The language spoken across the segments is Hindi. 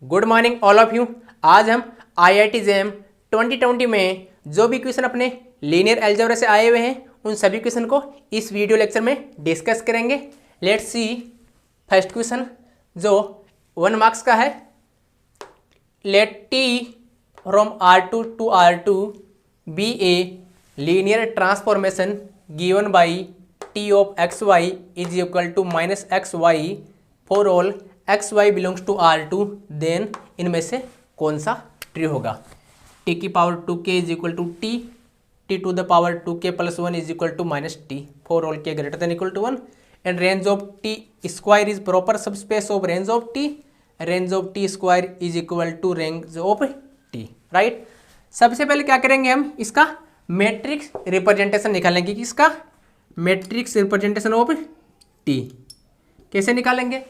Good morning all of you. आज हम IIT JEM 2020 में जो भी क्वेश्चन अपने लीनियर अलजेब्रा से आए हुए हैं उन सभी क्वेश्चन को इस वीडियो लेक्चर में डिस्कस करेंगे। लेट्स सी फर्स्ट क्वेश्चन जो 1 मार्क्स का है। Let T from R2 to R2 be a linear transformation given by T of xy is equal to minus xy for all xy belongs to R2, then इनमें से कौन सा ट्रू होगा। t की power 2k is equal to T, t to the power 2k plus 1 is equal to minus T for all k greater than equal to 1 and range of t square is proper subspace of range of t, range of t square is equal to range of t। Right, सबसे पहले क्या करेंगे, हम इसका मैट्रिक्स रिप्रेजेंटेशन निकालेंगे। किसका? Matrix representation of t। कैसे निकालेंगे?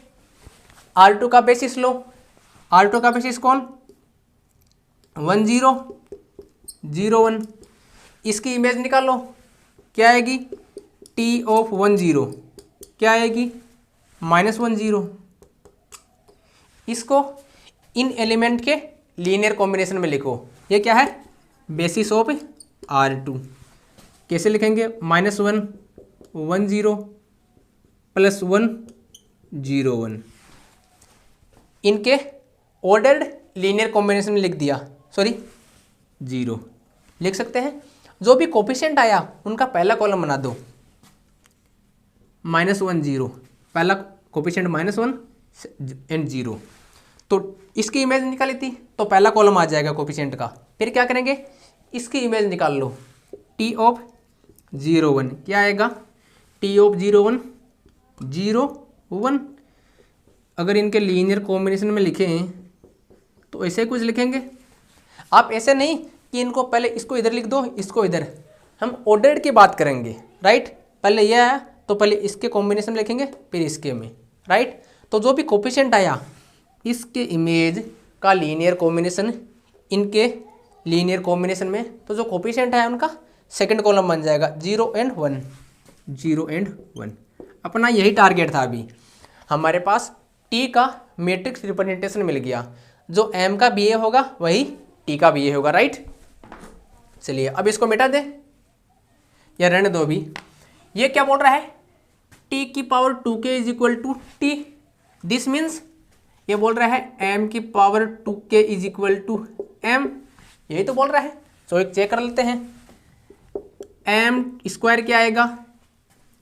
R2 का बेसिस लो। R2 का बेसिस कौन? 1 0 0 1। इसकी इमेज निकालो, क्या आएगी? T ऑफ 1 0 क्या आएगी? माइनस 1 0। इसको इन एलिमेंट के लीनियर कॉम्बिनेशन में लिखो। ये क्या है? Basis of R2। कैसे लिखेंगे? Minus 1 1 0 plus 1 0 1। इनके ऑर्डर्ड लीनियर कॉम्बिनेशन में लिख दिया, सॉरी 0 लिख सकते हैं। जो भी कोफिशिएंट आया उनका पहला कॉलम बना दो, माइनस 1 0, पहला कोफिशिएंट माइनस 1 एंड 0। तो इसकी इमेज निकाली थी तो पहला कॉलम आ जाएगा कोफिशिएंट का। फिर क्या करेंगे? इसकी इमेज निकाल लो, T ऑफ 0 1 क्या आएगा? T of 0 1 0 1। अगर इनके लीनियर कॉम्बिनेशन में लिखें तो ऐसे कुछ लिखेंगे। आप ऐसे नहीं कि इनको पहले इसको इधर लिख दो, इसको इधर। हम ऑर्डर्ड की बात करेंगे। राइट, पहले यह आया तो पहले इसके कॉम्बिनेशन में लिखेंगे, फिर इसके में। राइट, तो जो भी कोफिशिएंट आया इसके इमेज का लीनियर कॉम्बिनेशन इनके लीनियर कॉम्बिनेशन में, तो जो कोफिशिएंट आया उनका सेकंड कॉलम बन जाएगा 0 एंड 1 0 एंड 1। अपना यही टारगेट था। अभी हमारे पास T का मैट्रिक्स रिप्रेजेंटेशन मिल गया। जो M का BA होगा वही T का BA होगा। राइट, चलिए अब इसको मिटा दे या रहने दो। अभी ये क्या बोल रहा है? T की power 2k is equal to T. This means ये बोल रहा है M की power 2k is equal to M। यही तो बोल रहा है। तो एक चेक कर लेते हैं। M स्क्वायर क्या आएगा?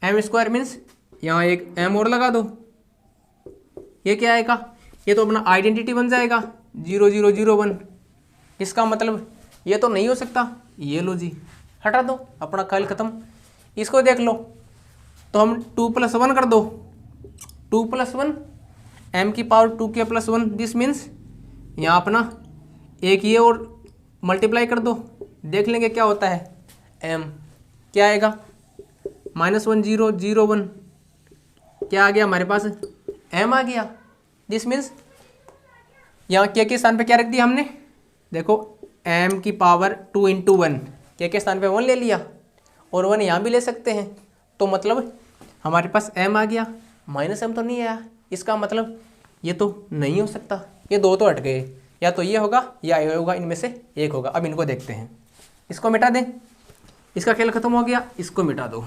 M स्क्वायर मीन्स यहाँ एक M और लगा दो। ये क्या आएगा? ये तो अपना आइडेंटिटी बन जाएगा 0 0 0 1। इसका मतलब ये तो नहीं हो सकता। ये लो जी, हटा दो, अपना ख्याल खत्म। इसको देख लो तो हम 2 + 1 कर दो, 2 + 1 M की पावर 2k + 1। दिस मीन्स यहाँ अपना एक ये और मल्टीप्लाई कर दो, देख लेंगे क्या होता है। M क्या आएगा? माइनस 1 0 0 1 क्या आ गया हमारे पास? M आ गया। दिस मीन्स यहाँ के स्थान पे क्या रख दिया हमने? देखो M की पावर 2 × 1, के स्थान पे 1 ले लिया और 1 यहाँ भी ले सकते हैं। तो मतलब हमारे पास M आ गया, माइनस M तो नहीं आया। इसका मतलब ये तो नहीं हो सकता। ये दो तो हट गए, या तो ये होगा या ये होगा, इनमें से एक होगा। अब इनको देखते हैं। इसको मिटा दें, इसका खेल खत्म हो गया। इसको मिटा दो।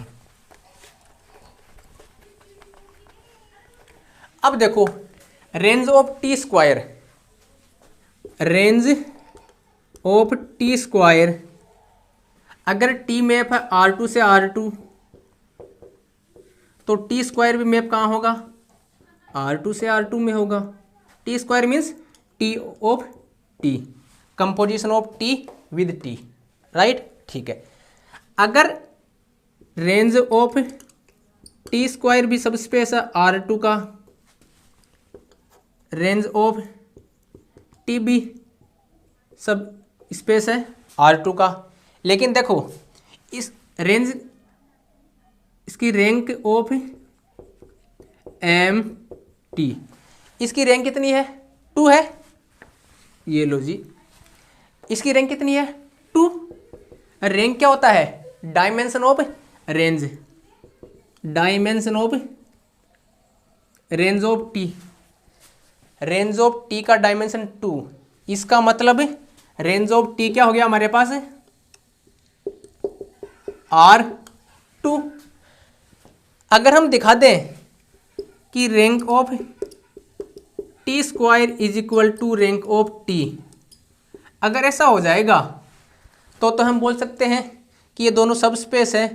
अब देखो range of T square, range of T square अगर टी मैप है R2 से R2 तो टी स्क्वायर भी मैप कहाँ होगा? R2 से R2 में होगा। T square means T of T, composition of T with T। Right, ठीक है। अगर रेंज ऑफ टी स्क्वायर भी सब स्पेस है R2 का, रेंज ऑफ टी भी सब स्पेस है R2 का। लेकिन देखो इस रेंज, इसकी रैंक ऑफ एम टी, इसकी रैंक कितनी है? 2 है। ये लो जी, इसकी रैंक कितनी है? 2। रैंक क्या होता है? Dimension of range, dimension of range of T. Range of T का डायमेंशन 2, इसका मतलब रेंज ऑफ टी क्या हो गया हमारे पास R2। अगर हम दिखा दें कि rank of T square is equal to rank of T, अगर ऐसा हो जाएगा तो हम बोल सकते हैं कि ये दोनों सब स्पेस है,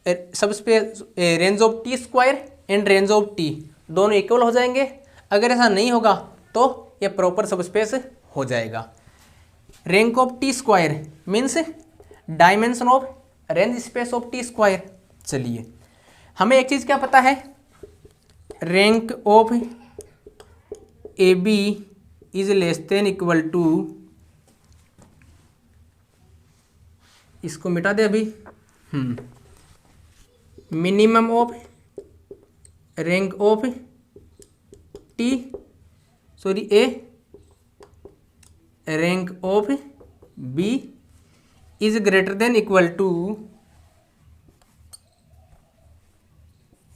सब space range of T square and range of T दोनों इक्वल हो जाएंगे। अगर ऐसा नहीं होगा तो ये प्रॉपर सब स्पेस हो जाएगा। Rank of T square means dimension of range space of T square. चलिए हमें एक चीज़ क्या पता है, rank of A B is less than equal to, इसको मिटा दे अभी, minimum of rank of T sorry A rank of B is greater than equal to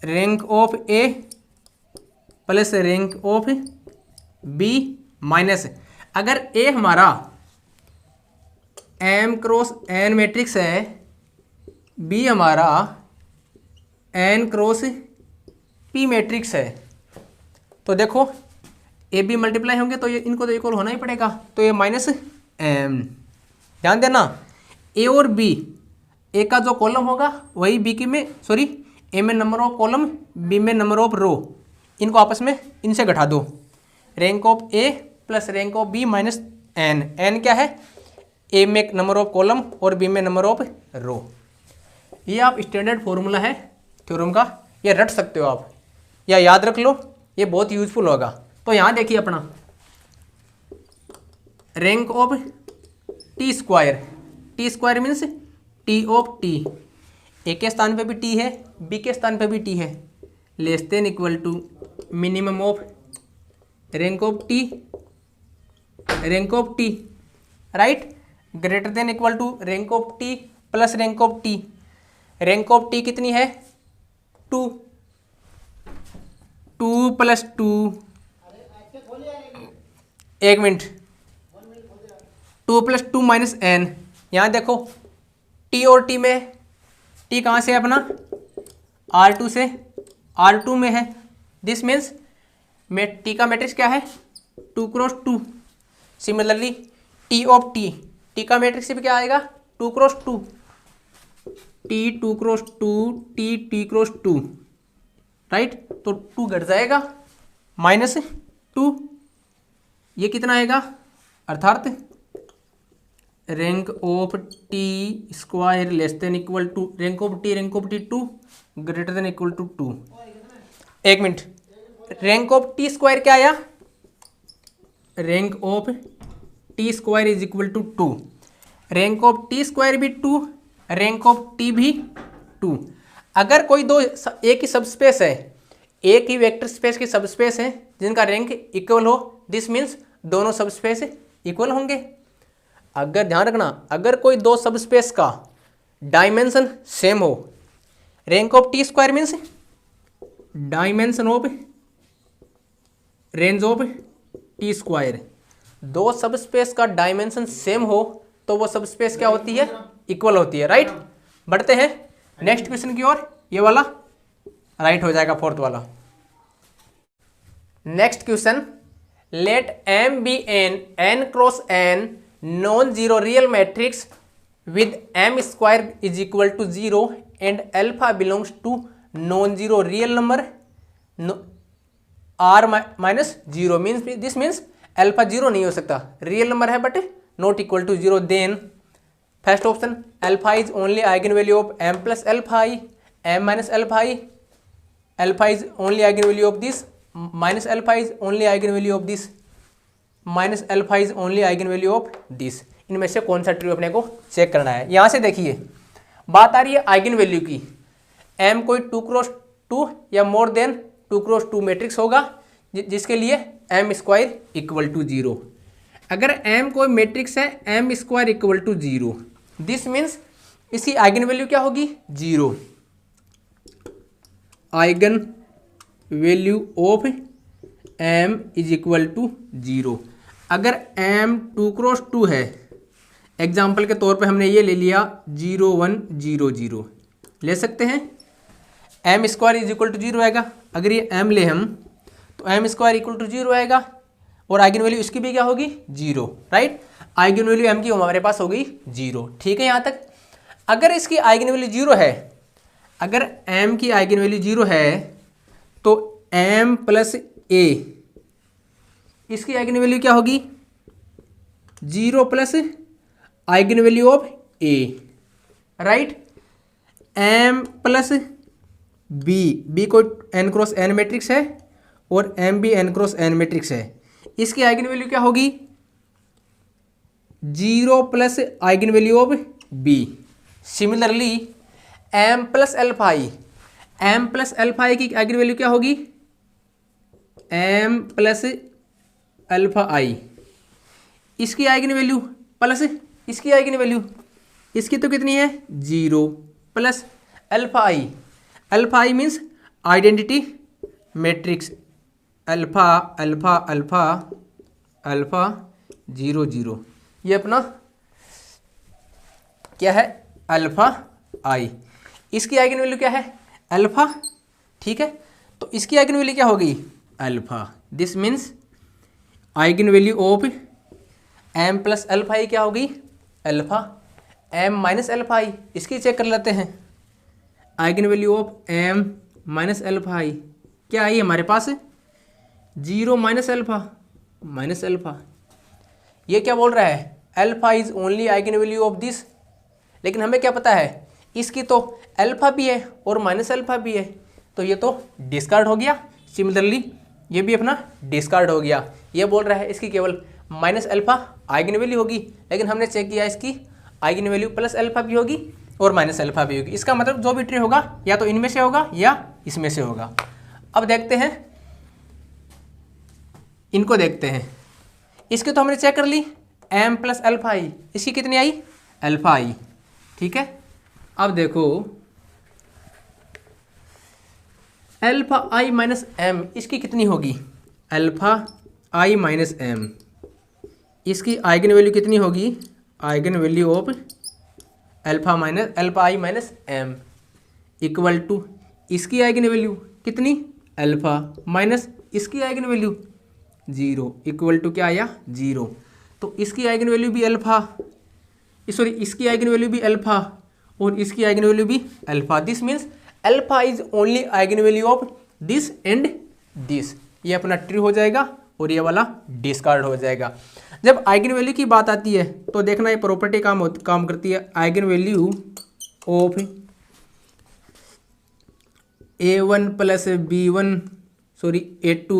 rank of A plus rank of B minus, अगर ए हमारा एम क्रॉस एन मैट्रिक्स है, बी हमारा एन क्रॉस पी मैट्रिक्स है, तो देखो ए बी मल्टीप्लाई होंगे तो ये इनको तो इक्वल होना ही पड़ेगा, तो ये माइनस एम। ध्यान देना ए और बी, ए का जो कॉलम होगा वही बी की में सॉरी ए में नंबर ऑफ कॉलम, बी में नंबर ऑफ रो, इनको आपस में इनसे घटा दो। Rank of A plus rank of B minus N, N क्या है ए में नंबर ऑफ कॉलम और बी में नंबर ऑफ रो। ये आप स्टैंडर्ड फॉर्मूला है थ्योरम का, ये रट सकते हो आप या याद रख लो, ये बहुत यूजफुल होगा। तो यहाँ देखिए अपना rank of T square means T of T, A के स्थान पे भी टी है, बी के स्थान पे भी टी है, less than equal to minimum of rank of T right, greater than equal to rank of T plus rank of T. Rank of T कितनी है 2, 2 प्लस 2, एक मिनट, 2 प्लस 2 माइनस एन। यहाँ देखो टी और टी में, टी कहाँ से है अपना R2 से, R2 में है, दिस मीन्स में टी का मैट्रिक्स क्या है 2 cross 2। Similarly T of T, T का मैट्रिक्स भी क्या आएगा 2 cross 2, T 2 cross 2, T T cross 2 right, तो 2 घट जाएगा माइनस 2, ये कितना आएगा अर्थात rank of T square less than equal to rank of T 2 greater than equal to 2। एक minute, rank of T square क्या आया, rank of T square is equal to 2, rank of T square भी 2, रैंक ऑफ टी भी 2। अगर कोई दो एक ही सब स्पेस है, एक ही वेक्टर स्पेस की सब स्पेस है जिनका रैंक इक्वल हो, दिस मीन्स दोनों सब स्पेस इक्वल होंगे। अगर ध्यान रखना, अगर कोई दो सब स्पेस का डायमेंशन सेम हो, rank of T square means dimension of range of T square, दो सब स्पेस का डायमेंशन सेम हो तो वो सब स्पेस क्या होती है इक्वल होती है राइट। बढ़ते हैं नेक्स्ट क्वेश्चन की ओर, ये वाला राइट हो जाएगा फोर्थ वाला। Next question, let M be N cross N non zero real matrix with M square is equal to 0 and alpha belongs to non zero real number R minus 0 means this means alpha 0 नहीं हो सकता, रियल नंबर है but not equal to 0। Then first option alpha is only eigenvalue of M plus alpha I, M minus alpha I, alpha is only eigenvalue of this, minus alpha is only eigenvalue of this, minus alpha is only eigenvalue of this. इनमें से कौन सा ट्रू अपने को चेक करना है। यहाँ से देखिए बात आ रही है आइगन वैल्यू की, एम कोई 2 क्रॉस 2 या मोर देन 2 क्रॉस 2 मैट्रिक्स होगा जिसके लिए एम स्क्वायर इक्वल टू 0। अगर एम कोई मैट्रिक्स है M square equal to 0, this means इसकी आइगन वैल्यू क्या होगी 0। Eigenvalue of m is equal to 0। अगर m 2 क्रॉस 2 है, एग्जाम्पल के तौर पे हमने ये ले लिया 0 1 0 0, ले सकते हैं। m square is equal to 0 आएगा। अगर ये m ले हम तो m स्क्वायर इक्वल टू 0 आएगा और आइगन वैल्यू इसकी भी क्या होगी 0, राइट। आइगन वैल्यू m की हमारे पास होगी 0, ठीक है यहाँ तक। अगर इसकी आइगन वैल्यू 0 है, अगर m की आइगन वैल्यू 0 है तो m प्लस a, इसकी आइगन वैल्यू क्या होगी 0 plus eigenvalue of a, right. m plus b को n क्रॉस n मैट्रिक्स है और m भी n क्रॉस n मैट्रिक्स है। इसकी आइगन वैल्यू क्या होगी 0 plus eigenvalue of b। Similarly m plus alpha i, m plus alpha i की आइगन वैल्यू क्या होगी m प्लस अल्फा i। इसकी आइगन वैल्यू प्लस इसकी आइगन वैल्यू, इसकी तो कितनी है 0 plus alpha i। Alpha i means identity matrix, alpha alpha alpha alpha 0 0, ये अपना क्या है अल्फा i। इसकी आइगन वैल्यू क्या है अल्फा, ठीक है। तो इसकी आइगन वैल्यू क्या होगी alpha. This means eigen value of m plus alpha i क्या होगी alpha. m minus alpha i, इसकी चेक कर लेते हैं। Eigen value of m minus alpha i क्या आई हमारे पास 0 माइनस अल्फा। ये क्या बोल रहा है alpha is only eigenvalue of this, लेकिन हमें क्या पता है इसकी तो अल्फा भी है और माइनस अल्फा भी है, तो ये तो डिस्कार्ड हो गया। सिमिलरली ये भी अपना डिस्कार्ड हो गया। ये बोल रहा है इसकी केवल माइनस अल्फा आइगन वैल्यू होगी, लेकिन हमने चेक किया इसकी आइगन वैल्यू प्लस अल्फा भी होगी और माइनस अल्फा भी होगी। इसका मतलब जो भी ट्री होगा या तो इनमें से होगा या इसमें से होगा। अब देखते हैं, इनको देखते हैं। इसकी तो हमने चेक कर ली m प्लस अल्फा i, इसकी कितनी आई अल्फा i, ठीक है। अब देखो अल्फा i माइनस m, इसकी कितनी होगी अल्फा i माइनस m। इसकी आइगन वैल्यू कितनी होगी eigenvalue of alpha i minus m equal to इसकी आइगन वैल्यू कितनी अल्फा माइनस इसकी आइगन वैल्यू 0 इक्वल टू क्या आया 0। तो इसकी आइगन वैल्यू भी अल्फा, सॉरी इसकी आइगन वैल्यू भी अल्फा और इसकी आइगन वैल्यू भी alpha. This means alpha is only eigenvalue of this and this. ये अपना ट्री हो जाएगा और ये वाला डिस्कार्ड हो जाएगा। जब आइगन वैल्यू की बात आती है तो देखना ये प्रॉपर्टी काम करती है। Eigenvalue of a1 plus b1 sorry a2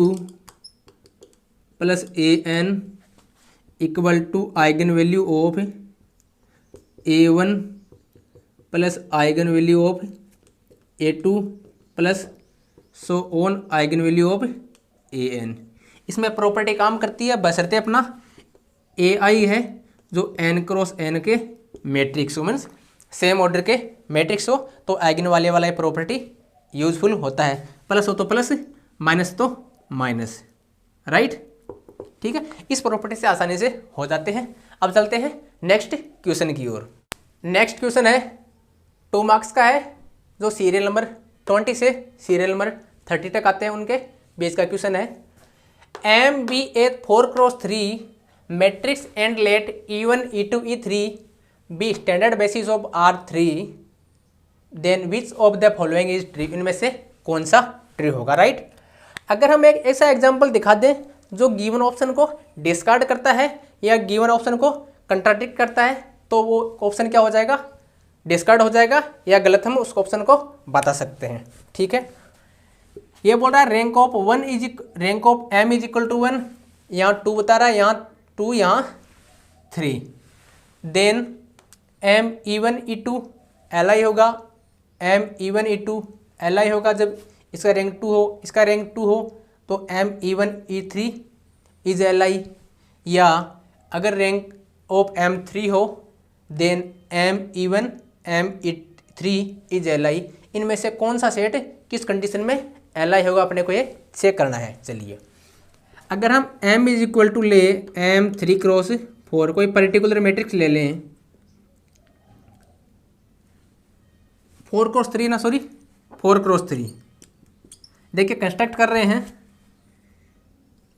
plus an equal to eigenvalue of a1 plus eigenvalue of a2 plus so on eigenvalue of an। इसमें प्रॉपर्टी काम करती है बशर्ते अपना ai है जो n क्रॉस n के मैट्रिक्स हो, मीन्स सेम ऑर्डर के मैट्रिक्स हो, तो आइगन वाले वाला प्रॉपर्टी यूजफुल होता है। प्लस हो तो प्लस, माइनस तो माइनस, राइट, ठीक है। इस प्रॉपर्टी से आसानी से हो जाते हैं। अब चलते हैं नेक्स्ट क्वेश्चन की ओर। नेक्स्ट क्वेश्चन है 2 मार्क्स का है, जो सीरियल नंबर 20 से सीरियल नंबर 30 तक आते हैं उनके बेस का क्वेश्चन है। M be a 4x3 matrix and let E1 E2 E3 be standard basis of R3, then which of the following is true. इनमें से कौन सा ट्री होगा, राइट। अगर हम एक ऐसा एग्जाम्पल दिखा दें जो गिवन ऑप्शन को डिस्कार्ड करता है या गिवन ऑप्शन को कंट्राडिक्ट करता है, तो वो ऑप्शन क्या हो जाएगा डिस्कार्ड हो जाएगा, या गलत हम उस ऑप्शन को बता सकते हैं, ठीक है। ये बोल रहा है rank of m is equal to 1, यहाँ 2 बता रहा है, यहाँ 2 यहाँ 3, then m E1 E2 Li होगा, m E1 E2 Li होगा जब इसका रैंक 2 हो, इसका रैंक 2 हो तो m E1 E3 is Li, या अगर रैंक ऑफ m3 हो then m E1 m E3 is Li। इनमें से कौन सा सेट किस कंडीशन में Li होगा अपने को ये चेक करना है। चलिए अगर हम m इज इक्वल टू ले M3×4 कोई पर्टिकुलर मैट्रिक्स ले लें, 4×3 देखिए कंस्ट्रक्ट कर रहे हैं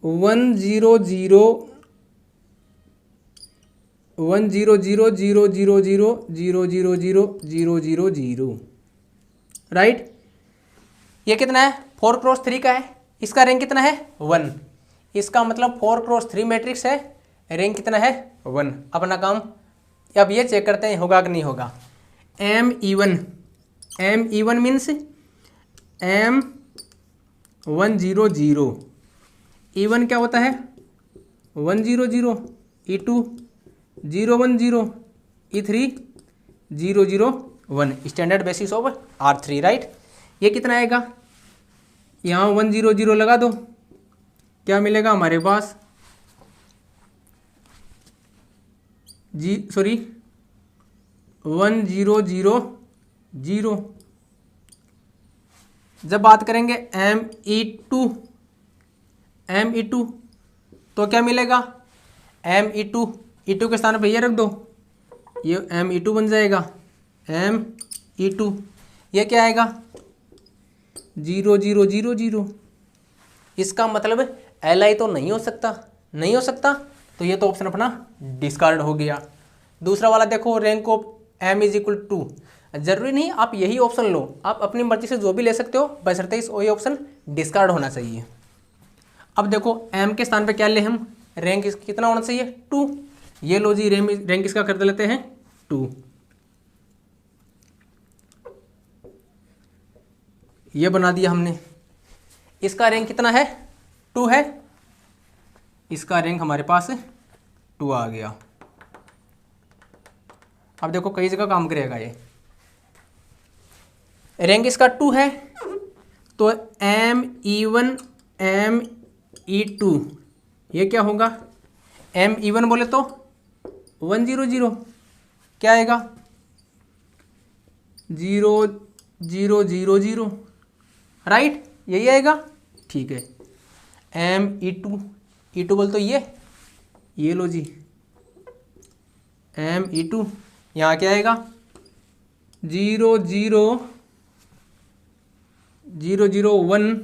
1 0 0 1 0 0 0 0 0 0 0 0 0 0 0 राइट। ये कितना है 4×3 का है, इसका रैंक कितना है 1, इसका मतलब 4×3 मैट्रिक्स है, रैंक कितना है 1। अपना काम अब ये चेक करते हैं होगा कि नहीं होगा। M even means M 1 0 0, E1 क्या होता है 1 0 0, E2 0 1 0, E3 0 0 1, standard basis of R3 right. ये कितना आएगा, यहाँ 1 0 0 लगा दो, क्या मिलेगा हमारे पास 1 0 0 0। जब बात करेंगे ME2 तो क्या मिलेगा E2 के स्थान पे ये रख दो, ये ME2 बन जाएगा ME2। ये क्या आएगा 0 0 0 0। इसका मतलब Li तो नहीं हो सकता, तो ये तो ऑप्शन अपना डिस्कार्ड हो गया। दूसरा वाला देखो rank of M is equal to, जरूरी नहीं आप यही ऑप्शन लो, आप अपनी मर्जी से जो भी ले सकते हो, बशर्ते इस वही ऑप्शन डिस्कार्ड होना चाहिए। अब देखो M के स्थान पे क्या ले हम, रैंक कितना होना चाहिए 2, ये लो जी रैंक इसका कर लेते हैं 2। ये बना दिया हमने, इसका रैंक कितना है 2 है, इसका रैंक हमारे पास 2 आ गया। अब देखो कई जगह काम करेगा ये, रैंक इसका 2 है तो ME1 ME2 ये क्या होगा, ME1 बोले तो 1 0 0, क्या आएगा 0 0 0 0 राइट, यही आएगा ठीक है। ME2 बोल तो ये लो जी ME2, यहाँ क्या आएगा 0 0 0 0 1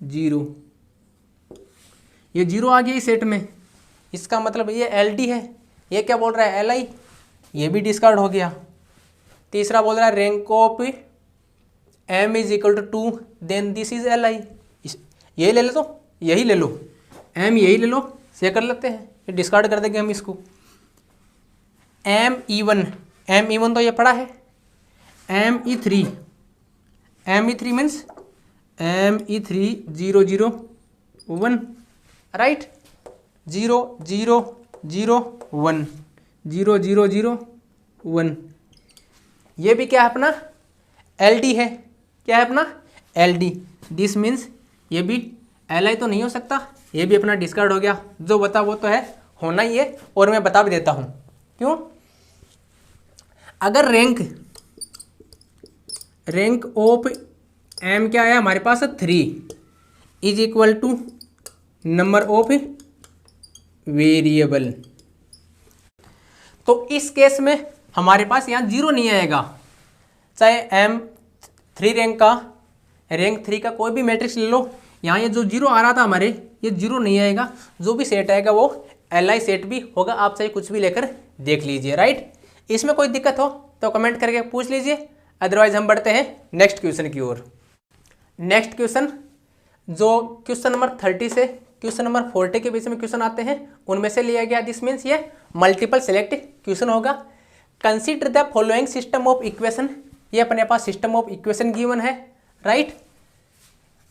0, ये 0 आ गया इस सेट में, इसका मतलब ये LD है। ये क्या बोल रहा है LI, ये भी डिस्कार्ड हो गया। तीसरा बोल रहा है rank of M is equal to 2 then this is LI, यही ले लो तो यही ले लो, M यही ले लो, से कर लेते हैं, ये डिस्कार्ड कर देंगे हम इसको। ME1 तो ये पड़ा है, ME3 मीन्स ME3 0 0 1 राइट, 0 0 0 1 0 0 0 1। ये भी क्या है अपना LD है, क्या है अपना LD, दिस मीन्स ये भी LI तो नहीं हो सकता, ये भी अपना डिस्कार्ड हो गया। जो बता वो तो है, होना ही है, और मैं बता भी देता हूँ क्यों। अगर रैंक ऑफ M क्या है हमारे पास 3 is equal to number of variable, तो इस केस में हमारे पास यहाँ 0 नहीं आएगा, चाहे M3 रैंक 3 का कोई भी मैट्रिक्स ले लो, यहाँ ये जो 0 आ रहा था हमारे, ये 0 नहीं आएगा, जो भी सेट आएगा वो LI सेट भी होगा। आप चाहे कुछ भी लेकर देख लीजिए राइट। इसमें कोई दिक्कत हो तो कमेंट करके पूछ लीजिए, अदरवाइज हम बढ़ते हैं नेक्स्ट क्वेश्चन की ओर। नेक्स्ट क्वेश्चन जो क्वेश्चन नंबर 30 से क्वेश्चन नंबर 40 के बीच में क्वेश्चन आते हैं उनमें से लिया गया, दिस मीन्स ये मल्टीपल सेलेक्ट क्वेश्चन होगा। Consider the following system of equation, ये अपने पास सिस्टम ऑफ इक्वेशन गिवन है right.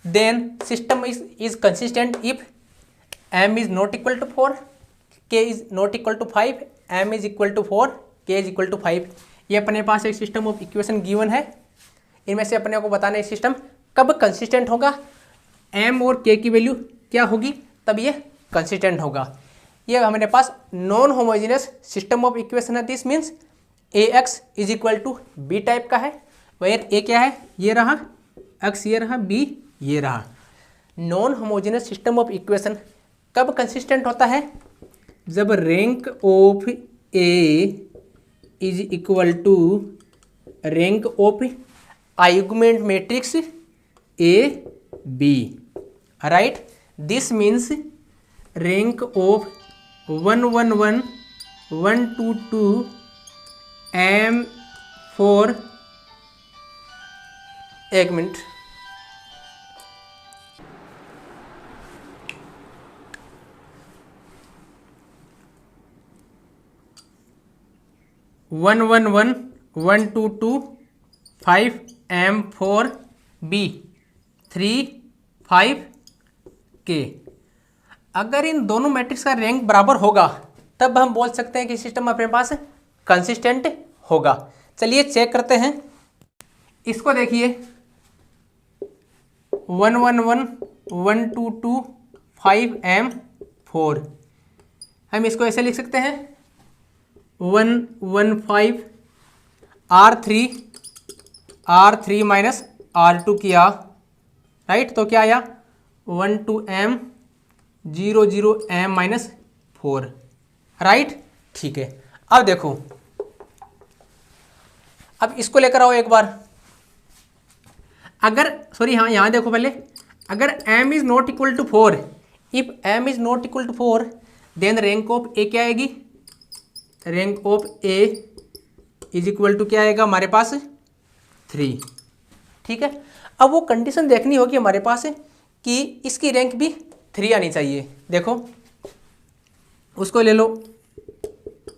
Then system is consistent if M is not equal to 4, K is not equal to 5, M is equal to 4, K is equal to 5। ये अपने पास एक सिस्टम ऑफ इक्वेशन गिवन है, इनमें से अपने को बताना है सिस्टम कब कंसिस्टेंट होगा, M और K की वैल्यू क्या होगी तब ये कंसिस्टेंट होगा। ये हमारे पास non homogeneous system of equation है, this means AX is equal to B type का है, वेयर A क्या है ये रहा, X ये रहा, B ये रहा। Non homogeneous system of equation कब कंसिस्टेंट होता है? जब rank of A is equal to rank of argument matrix A B, right. This means rank of 1 1 1 1 2 2 M4, एक minute, one one one 1 2 2 5 M4 B 3 5 K। अगर इन दोनों मैट्रिक्स का रैंक बराबर होगा तब हम बोल सकते हैं कि सिस्टम अपने पास कंसिस्टेंट होगा। चलिए चेक करते हैं। इसको देखिए 1 1 1 1 2 2 5 M4, हम इसको ऐसे लिख सकते हैं 1 1 5 R3 माइनस R2 किया, राइट। तो क्या आया 1 2 M 0 0 M माइनस 4, राइट। ठीक है, अब देखो, अब इसको लेकर आओ एक बार। अगर सॉरी हाँ यहाँ देखो पहले, अगर m is not equal to 4, if m is not equal to 4 then rank of a क्या आएगी? Rank of a is equal to क्या आएगा हमारे पास? 3, ठीक है। अब वो कंडीशन देखनी होगी हमारे पास कि इसकी रैंक भी 3 आनी चाहिए। देखो उसको ले लो,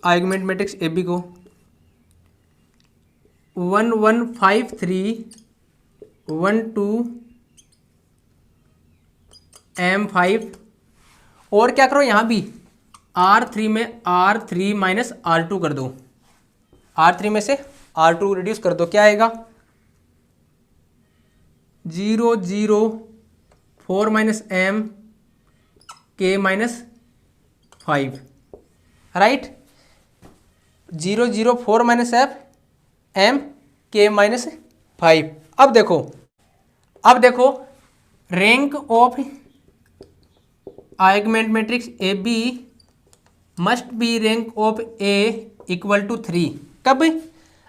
आर्गुमेंट मैट्रिक्स ए बी को 1 1 5 3 1 2 M5, और क्या करो यहाँ भी R3 में R3 माइनस R2 कर दो, R3 में से R2 रिड्यूस कर दो, क्या आएगा 0 0 4 minus M K minus 5, right. 0 0 4 minus M K minus 5। अब देखो rank of argument matrix A B must be rank of A equal to 3। कब?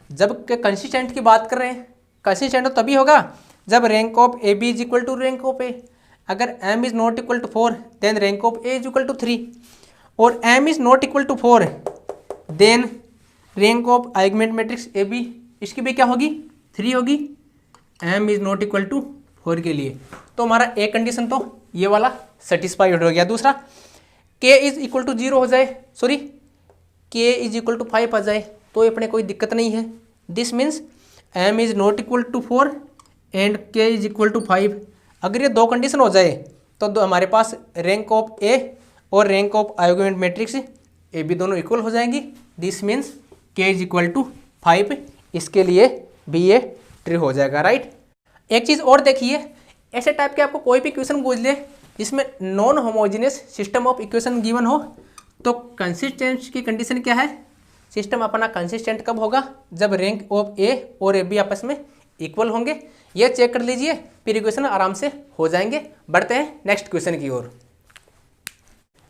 जब कंसिस्टेंट की बात कर रहे हैं, कंसिस्टेंट तो तभी होगा जब rank of A B is equal to rank of A. अगर m is not equal to 4 then rank of A is equal to 3, और m is not equal to 4 then rank of argument matrix A B, इसकी भी क्या होगी? 3 होगी, m is not equal to 4 के लिए। तो हमारा एक कंडीशन तो ये वाला सेटिस्फाइड हो गया। दूसरा k इज इक्वल टू 0 हो जाए, sorry k is equal to 5 आ जाए तो अपने कोई दिक्कत नहीं है। This means m is not equal to 4 and k is equal to 5। अगर ये दो कंडीशन हो जाए तो हमारे पास रैंक ऑफ a और rank of argument matrix A B दोनों इक्वल हो जाएंगी। This means k is equal to 5, इसके लिए भी ये ट्रू हो जाएगा, राइट। एक चीज़ और देखिए, ऐसे टाइप के आपको कोई भी इक्वेशन पूछ ले जिसमें non homogeneous system of equation given हो तो कंसिस्टेंट की कंडीशन क्या है? सिस्टम अपना कंसिस्टेंट कब होगा? जब रैंक ऑफ ए और ए बी आपस में इक्वल होंगे। ये चेक कर लीजिए, फिर इक्वेशन आराम से हो जाएंगे। बढ़ते हैं नेक्स्ट क्वेश्चन की ओर।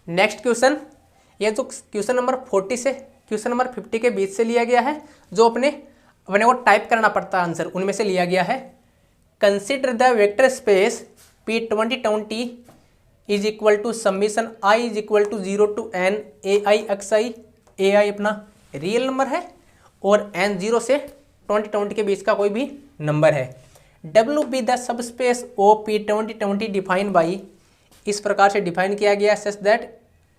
नेक्स्ट क्वेश्चन, ये जो क्वेश्चन नंबर 40 से क्वेश्चन नंबर 50 के बीच से लिया गया है, जो अपने को टाइप करना पड़ता है आंसर, उनमें से लिया गया है। Consider the vector space P2020 is equal to summation i is equal to 0 to n ai xi। ai अपना रियल नंबर है और n 0 से 2020 के बीच का कोई भी नंबर है। W be the subspace of P2020 define by, इस प्रकार से डिफाइन किया गया सच दैट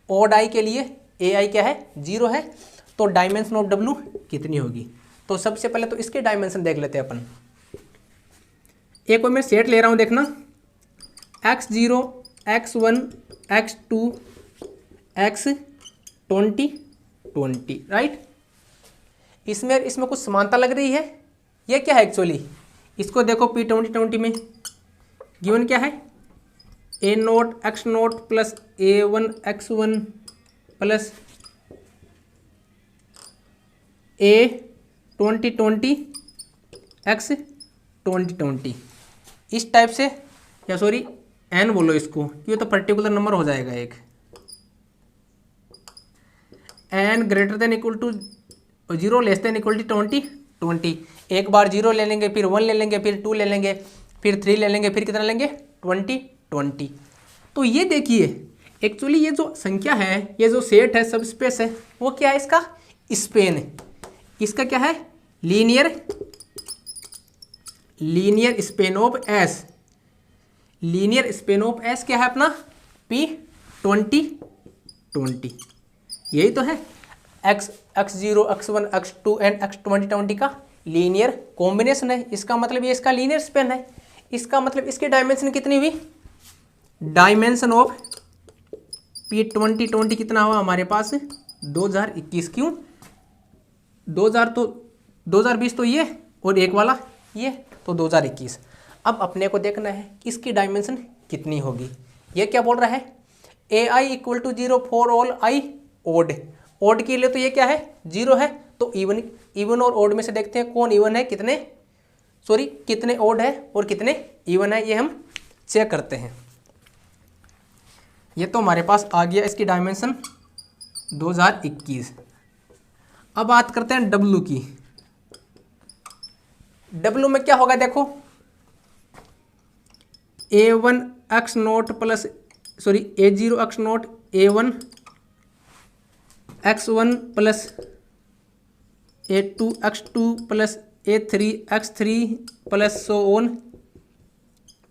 ओड आई के लिए ai क्या है? 0 है। तो डायमेंशन ऑफ W कितनी होगी? तो सबसे पहले तो इसके डायमेंशन देख लेते हैं अपन। एक और मैं सेट ले रहा हूँ, देखना x0 x1 x2 x20 20, right. इसमें कुछ समानता लग रही है। ये क्या है एक्चुअली? इसको देखो P2020 में गिवन क्या है? a0 x0 plus a1 x1 plus a20 x20, इस टाइप से, या सॉरी n बोलो इसको, ये तो पर्टिकुलर नंबर हो जाएगा एक, n greater than equal to 0 less than equal to 20। एक बार 0 ले लेंगे, फिर 1 ले लेंगे, फिर 2 ले लेंगे, फिर 3 ले लेंगे, फिर कितना लेंगे 20। तो ये देखिए एक्चुअली ये जो संख्या है, ये जो सेट है, सब स्पेस है, वो क्या है इसका स्पेन है। इसका क्या है linear span of S. Linear span of S क्या है अपना P2020। यही तो है x0 x1 x2 and x20 का लीनियर कॉम्बिनेशन है। इसका मतलब ये इसका लीनियर स्पेन है। इसका मतलब इसकी डायमेंशन कितनी हुई, डायमेंशन ऑफ P2020 कितना हुआ हमारे पास 2021। क्यों 2000 तो 2020 तो ये और एक वाला ये तो 2021। अब अपने को देखना है कि इसकी डायमेंशन कितनी होगी। ये क्या बोल रहा है AI equal to 0 for all i odd. Odd के लिए तो ये क्या है 0 है। तो इवन और ओड में से देखते हैं कौन इवन है, कितने ओड है और कितने इवन है, ये हम चेक करते हैं। ये तो हमारे पास आ गया इसकी डायमेंशन 2021। अब बात करते हैं W की। W में क्या होगा देखो A0 x note A1 x1 plus A2 x2 plus A3 x3 plus so on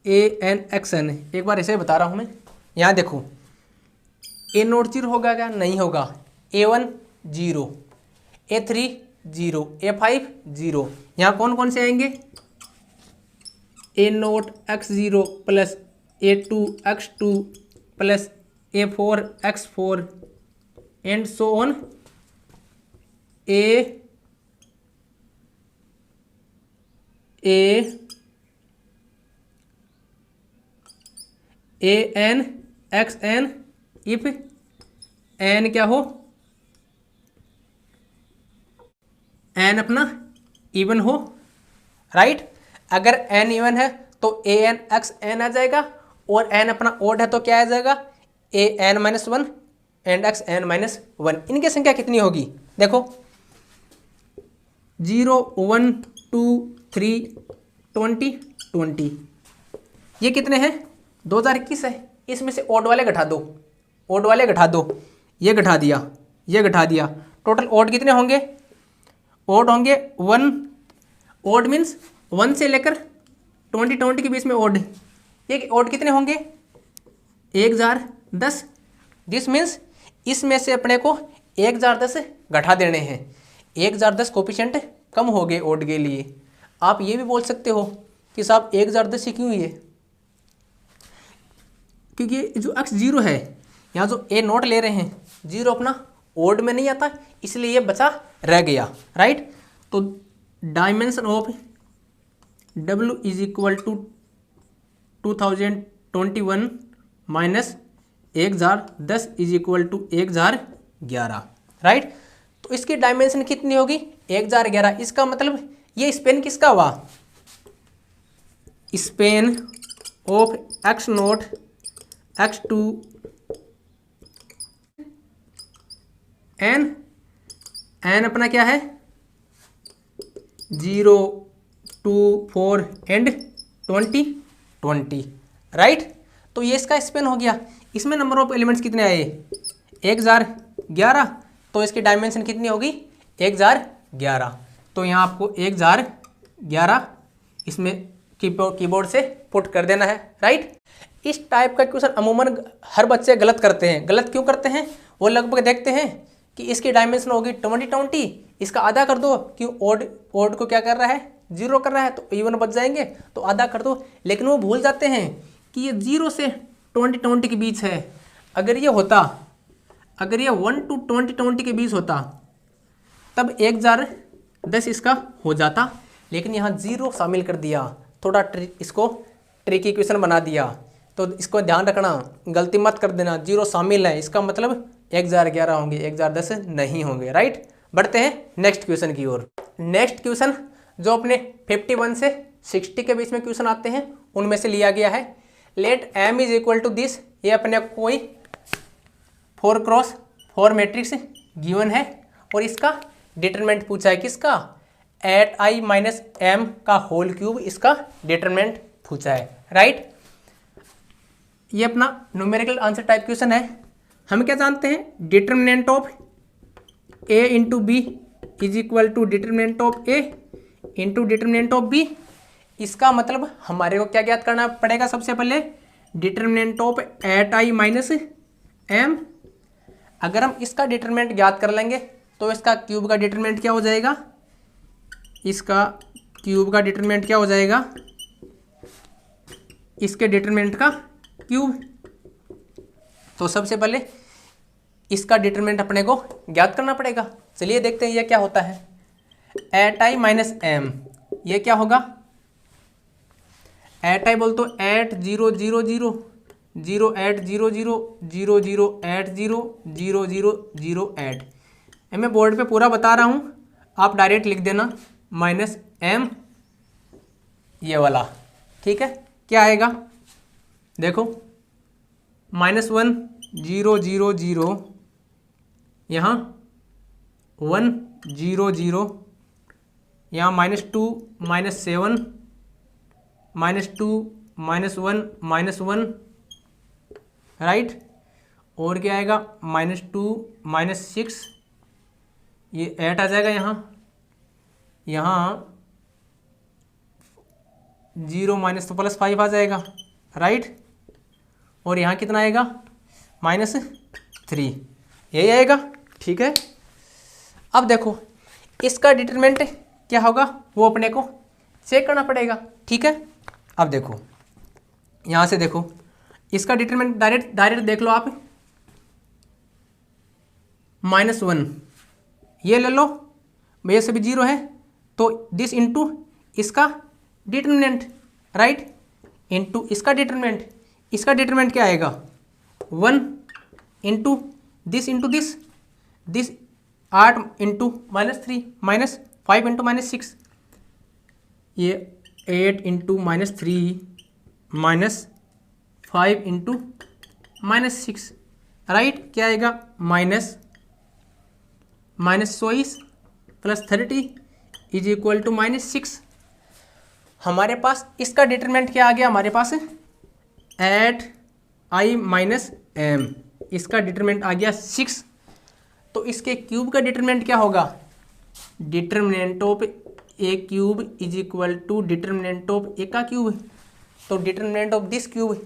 AN xn। एक बार ऐसे बता रहा हूँ मैं। यहाँ देखो A0 0 होगा क्या, नहीं होगा। A1 0, A3 0, A5 0। यहाँ कौन कौन से आएंगे A0 x0 plus A2 x2 plus A4 x4 and so on AN xn if n क्या हो, n अपना इवन हो, राइट। अगर n इवन है तो AN xn आ जाएगा और n अपना ओड है तो क्या आ जाएगा AN-1 एंड xn-1। इनकी संख्या कितनी होगी देखो 0 1 2 3 20 20। ये कितने हैं 2021 है। इसमें से ओड वाले घटा दो, ये घटा दिया, ये घटा दिया। टोटल ओड कितने होंगे, ओड होंगे 1। ओड मीन्स 1 से लेकर 20 के बीच में ओड। ये ओड कितने होंगे 1010। दिस मीन्स इसमें से अपने को 1010 घटा देने हैं। 1010 कोफिशिएंट कम हो गए ओड के लिए। आप ये भी बोल सकते हो कि साहब 1010 ही क्यों है, क्योंकि जो x0 है यहाँ जो A0 ले रहे हैं 0 अपना ओड में नहीं आता, इसलिए ये बचा रह गया, राइट। तो dimension of W is equal to 2021 minus 1010 is equal to 1011, right. तो इसकी डायमेंशन कितनी होगी 1011। इसका मतलब ये स्पेन किसका हुआ, span of x0 x2 n अपना क्या है 0 2 4 एंड 20 राइट। तो ये इसका स्पेन हो गया। इसमें नंबर ऑफ एलिमेंट्स कितने आए 1011। तो इसकी डायमेंशन कितनी होगी 1011। तो यहाँ आपको 1011 इसमें कीबोर्ड से पुट कर देना है, राइट। इस टाइप का क्वेश्चन अमूमन हर बच्चे गलत करते हैं। गलत क्यों करते हैं, वो लगभग देखते हैं कि इसकी डायमेंशन होगी 20 इसका आधा कर दो, क्यों ओड को क्या कर रहा है 0 कर रहा है, तो इवन बच जाएंगे तो आधा कर दो। लेकिन वो भूल जाते हैं कि ये 0 से 20 के बीच है। अगर ये 1 to 20 के बीच होता तब 1010 इसका हो जाता, लेकिन यहाँ 0 शामिल कर दिया, थोड़ा इसको ट्रिकी क्वेश्चन बना दिया। तो इसको ध्यान रखना, गलती मत कर देना। 0 शामिल है इसका मतलब 1011 होंगे, 1010 नहीं होंगे, राइट। बढ़ते हैं नेक्स्ट क्वेश्चन की ओर। नेक्स्ट क्वेश्चन जो अपने 51 से 60 के बीच में क्वेश्चन आते हैं उनमें से लिया गया है। Let m is equal to this. ये अपने कोई 4x4 मैट्रिक्स गिवन है और इसका डिटरमिनेंट पूछा है किसका, एट आई माइनस एम का होल क्यूब, इसका डिटरमिनेंट पूछा है, राइट। ये अपना न्यूमेरिकल आंसर टाइप क्वेश्चन है। हम क्या जानते हैं, determinant of A into B is equal to determinant of A into determinant of B. इसका मतलब हमारे को क्या ज्ञात करना पड़ेगा, सबसे पहले determinant of eight I minus M. अगर हम इसका डिटरमिनेंट ज्ञात कर लेंगे तो इसका क्यूब का डिटरमिनेंट क्या हो जाएगा, इसका क्यूब का डिटरमिनेंट क्या हो जाएगा, इसके डिटरमिनेंट का क्यूब। तो सबसे पहले इसका डिटरमिनेंट अपने को ज्ञात करना पड़ेगा। चलिए देखते हैं ये क्या होता है, एट आई माइनस एम, ये क्या होगा, एट आई बोल तो एट 0 0 0 0 एट 0 0 0 0 एट 0 0 0 0 एट। मैं बोर्ड पे पूरा बता रहा हूँ, आप डायरेक्ट लिख देना माइनस एम ये वाला, ठीक है। क्या आएगा देखो, -1 0 0 0, यहाँ 1 0 0, यहाँ -2 -7, -2 -1 -1, राइट। और क्या आएगा, -2 -6, ये 8 आ जाएगा यहाँ 0 माइनस तो +5 आ जाएगा, राइट। और यहाँ कितना आएगा, -3, यही आएगा, ठीक है। अब देखो इसका डिटरमिनेंट क्या होगा वो अपने को चेक करना पड़ेगा, ठीक है। अब देखो यहाँ से देखो इसका डिटरमिनेंट डायरेक्ट देख लो आप, -1 ये ले लो, ये सभी 0 है तो दिस इंटू इसका डिटरमिनेंट, राइट, इंटू इसका डिटरमिनेंट। इसका डिटरमिनेंट क्या आएगा, 1 इंटू दिस 8 इंटू -3 -5 इंटू -6, ये 8 इंटू -3 -5 इंटू -6, राइट। क्या आएगा, -24 + 30 इज इक्वल टू -6। हमारे पास इसका डिटरमिनेंट क्या आ गया, हमारे पास एट आई माइनस एम, इसका डिटरमिनेंट आ गया 6। तो इसके क्यूब का डिटरमिनेंट क्या होगा, determinant of A cube is equal to determinant of A का क्यूब। तो determinant of this cube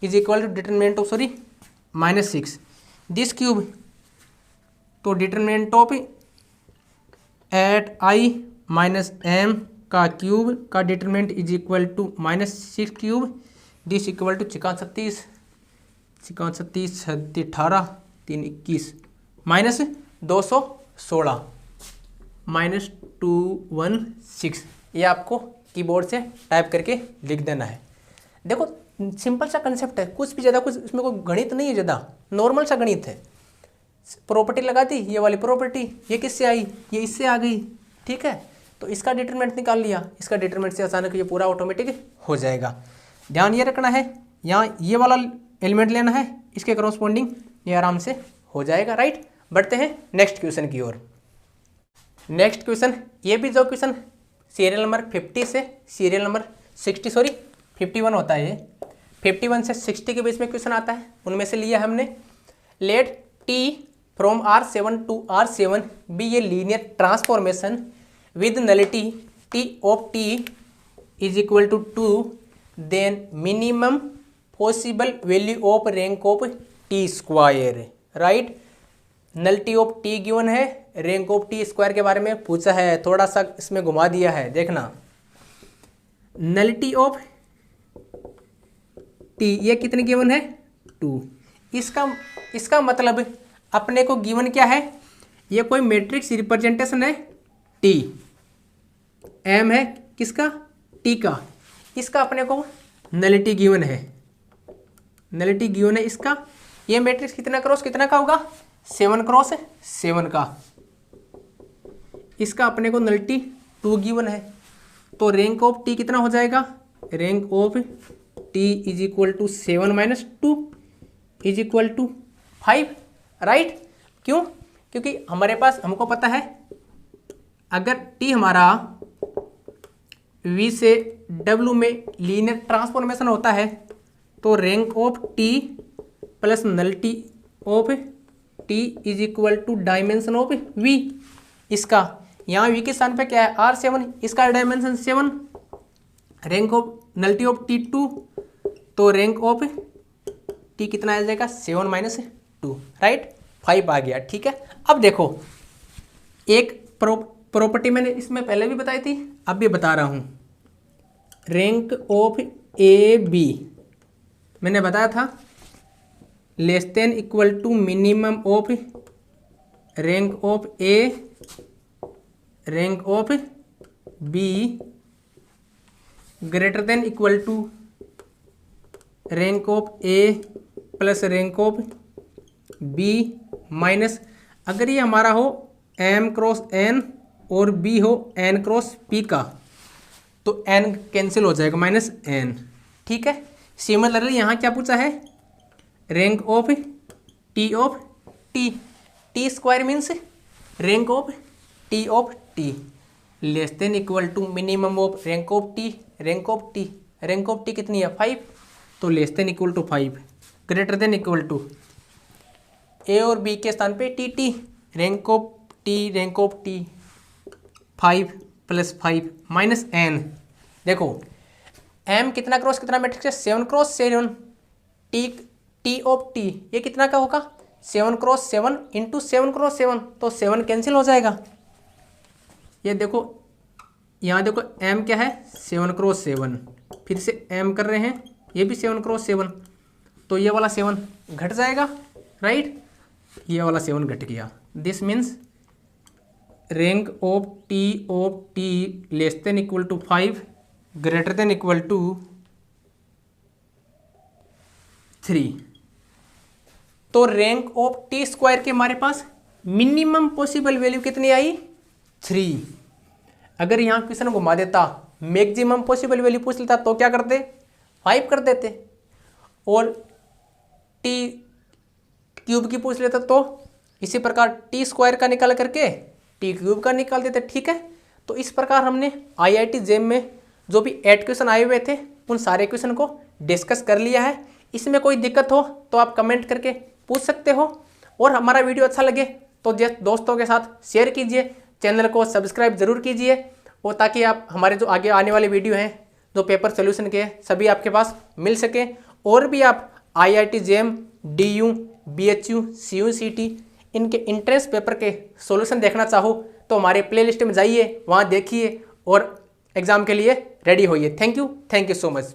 is equal to determinant of -6 this cube. तो determinant of eight I minus M का क्यूब का determinant is equal to -6 cube, this equal to 36 36 18 3 21 -216 -216। ये आपको कीबोर्ड से टाइप करके लिख देना है। देखो सिंपल सा कंसेप्ट है, कुछ भी ज़्यादा कुछ इसमें कोई गणित नहीं है, ज़्यादा नॉर्मल सा गणित है। प्रॉपर्टी लगा दी, ये वाली प्रॉपर्टी, ये किससे आई, ये इससे आ गई, ठीक है। तो इसका डिटरमिनेंट निकाल लिया, इसका डिटरमिनेंट से अचानक ये पूरा ऑटोमेटिक हो जाएगा। ध्यान ये रखना है, यहाँ ये वाला एलिमेंट लेना है, इसके करस्पॉन्डिंग ये आराम से हो जाएगा, राइट। बढ़ते हैं नेक्स्ट क्वेश्चन की ओर। नेक्स्ट क्वेश्चन, ये भी जो क्वेश्चन सीरियल नंबर 50 से सीरियल नंबर 51 होता है, ये 51 से 60 के बीच में क्वेश्चन आता है। उनमें से लिया हमने, let T from R7 to R7 be a linear transformation with nullity T of T is equal to 2, then minimum possible value of rank of T square, right. Nullity of T given है, रैंक ऑफ टी स्क्वायर के बारे में पूछा है, थोड़ा सा इसमें घुमा दिया है, देखना। नलिटी ऑफ टी ये कितनी गिवन है, 2। इसका मतलब अपने को गिवन क्या है, ये कोई मैट्रिक्स रिप्रेजेंटेशन है, टी एम है किसका, टी का। इसका अपने को नलिटी गिवन है, नलिटी गिवन है इसका। ये मैट्रिक्स कितना क्रॉस कितना का होगा, 7 क्रॉस 7 का। इसका अपने को नलिटी 2 गिवन है। तो रैंक ऑफ टी कितना हो जाएगा, rank of T is equal to 7 - 2 is equal to 5, right. क्यों, क्योंकि हमारे पास हमको पता है अगर टी हमारा V से W में लीनियर ट्रांसफॉर्मेशन होता है तो rank of T plus nullity of T is equal to dimension of V। इसका यहाँ V के स्थान पे क्या है R7, इसका dimension 7, rank of nullity of T2, तो रैंक ऑफ टी कितना आ जाएगा 7 माइनस 2, राइट 5 आ गया। ठीक है, अब देखो एक प्रॉपर्टी मैंने इसमें पहले भी बताई थी, अब भी बता रहा हूँ। रैंक ऑफ ए बी मैंने बताया था less than equal to minimum of rank of A rank of B greater than equal to rank of A plus rank of B minus, अगर ये हमारा हो m क्रॉस n और b हो n क्रॉस p का तो n कैंसिल हो जाएगा माइनस n। ठीक है, सिमिलरली यहाँ क्या पूछा है rank of T of T, T square means rank of T less than equal to minimum of rank of T, rank of T कितनी है 5, तो less than equal to 5 greater than equal to A और बी के स्थान पे T rank of T 5 plus 5 minus n। देखो m कितना क्रॉस कितना मैट्रिक्स है 7 क्रॉस 7, टी ऑफ टी ये कितना का होगा 7 क्रॉस 7 इंटू 7 क्रॉस 7, तो 7 कैंसिल हो जाएगा। ये देखो यहाँ देखो m क्या है 7 क्रॉस 7, फिर से m कर रहे हैं ये भी 7 क्रॉस 7, तो ये वाला 7 घट जाएगा, राइट ये वाला 7 घट गया। This means rank of T less than equal to 5 greater than equal to 3। तो रैंक ऑफ टी स्क्वायर के हमारे पास मिनिमम पॉसिबल वैल्यू कितनी आई 3। अगर यहाँ क्वेश्चन घुमा देता मैक्सिमम पॉसिबल वैल्यू पूछ लेता तो क्या करते 5 कर देते, और टी क्यूब की पूछ लेता तो इसी प्रकार टी स्क्वायर का निकाल करके टी क्यूब का निकाल देते। ठीक है, तो इस प्रकार हमने IIT JEM में जो भी 8 क्वेश्चन आए हुए थे उन सारे क्वेश्चन को डिस्कस कर लिया है। इसमें कोई दिक्कत हो तो आप कमेंट करके पूछ सकते हो, और हमारा वीडियो अच्छा लगे तो दोस्तों के साथ शेयर कीजिए, चैनल को सब्सक्राइब जरूर कीजिए, और ताकि आप हमारे जो आगे आने वाले वीडियो हैं जो पेपर सोल्यूशन के सभी आपके पास मिल सके। और भी आप IIT JEM DU BHU CU CT इनके इंट्रेंस पेपर के सॉल्यूशन देखना चाहो तो हमारे प्लेलिस्ट में जाइए, वहाँ देखिए और एग्ज़ाम के लिए रेडी होइए। Thank you so much.